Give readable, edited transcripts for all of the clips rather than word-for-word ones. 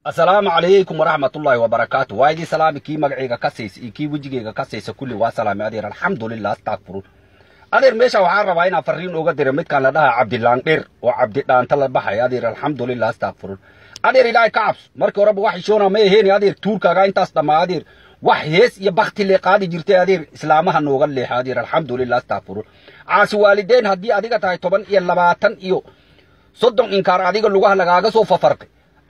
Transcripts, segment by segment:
السلام عليكم ورحمة الله وبركاته. وايدي سلامي كي مقعيقا كسيس كي وجيقا كسيس كل واسلامي أدير الحمد لله استغفرون أدير ميشا وحان رباينا فرين أغدير متكان لدها عبد اللانقير وعبد اللان تلا بحي أدير الحمد لله استغفرون أدير إلهي كعبس مركو رب وحي شونا ميهيني أدير توركا غاين تاسدما أدير وحيس يبختي اللي قادي جرتي أدير إسلامها نوغل أدير الحمد لله استغفرون عاس والدين هدي أديقا تاي طبان يلباتن إيو صدق إنكار أديقا لغاها لغاقا سوف فرق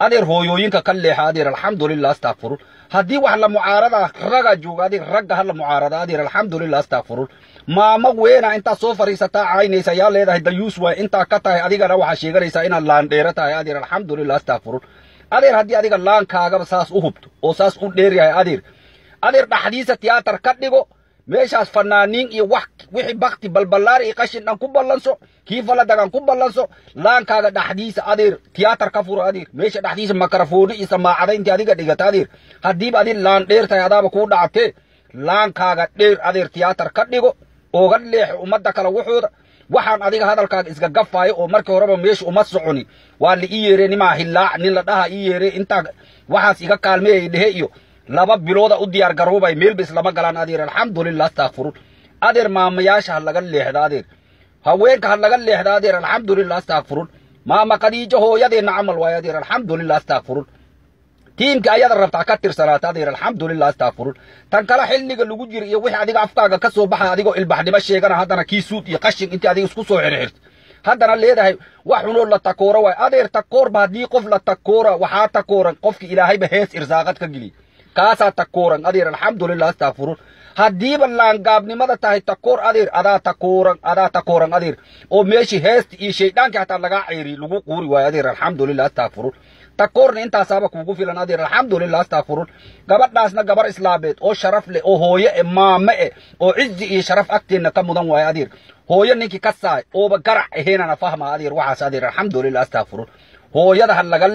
أدير هويوينك كله أدير الحمد لله استغفرون هدي وحلا معارضة رجع جوج أدير رجع هلا معارضة أدير الحمد لله استغفرون ما وينا أنت سوفر ستا عيني سيال هذا الديوس وأنت كتاه أدير روح شيء غير سينا لان ديرته أدير الحمد لله استغفرون أدير هدي أدير لان كاغا بساس أهبط أساس أدير أدير بحديث تياتر كتنيجو meeshaas fanaaniin iyo wax wixii bakti balbalaar iyo qashin aan ku ballanso kiifala dagan ku ballanso laankaaga dhaxdiisa adeer tiyaatar ka furo adeer meesha dhaxdiisa makarafooni iyo samaacada intii adiga dhigata adeer hadiib adin laan dheertay adaaba ku dhactay laankaaga dheer adeer tiyaatar ka dhigo ooga leex umada kala wuxuuda waxaan adiga hadalkaaga isga gafaayo oo markii horeba meesha uma soconi waa la iyere nima hilaac nin la dhaha iyere inta waxaas iga kaalmeeyay dhehe iyo laba bilooda u diyaar garoobay meel bis lama galaan adeer alxamdulillah astaghfirun adeer maamayaasha laga leexda adeer haweenka laga leexda adeer alxamdulillah astaghfirun maama qadiijo hooyadeena amal way adeer alxamdulillah astaghfirun tiimka ayada rabta ka tirsanaata adeer alxamdulillah astaghfirun tan kala xilliga lagu jiro iyo wixii adiga afkaaga ka soo baxa adigoo ilbaxnimo sheegana hadana kii suud iyo qashin intii adiga isku soo xirxirtay haddana leedahay wax xunoo la takoora way adeer takoor ba hadii qof la takoora waxa takooran qofki ilaahay ba hees irsaaqad ka gili كاسا تكورن أدير الحمد لله استغفرون هديب اللان قابنمدا تاهي تكور أدير أدا تكورن أدير او ميشي هست اي شيطان كي حتى لغا عيري لغو قوري واي أدير الحمد لله استغفرون تكورن انتا سابق وقو فيلن أدير الحمد لله استغفرون قبر ناسنا قبر إسلامات او شرف لي او هوية امامة او عزي اي شرف اكتين نكمدن واي أدير هوية نيكي كساي او بقرع هنا نفهم أدير وحاس أدير الحمد لله استغفرون هوية ده هلغا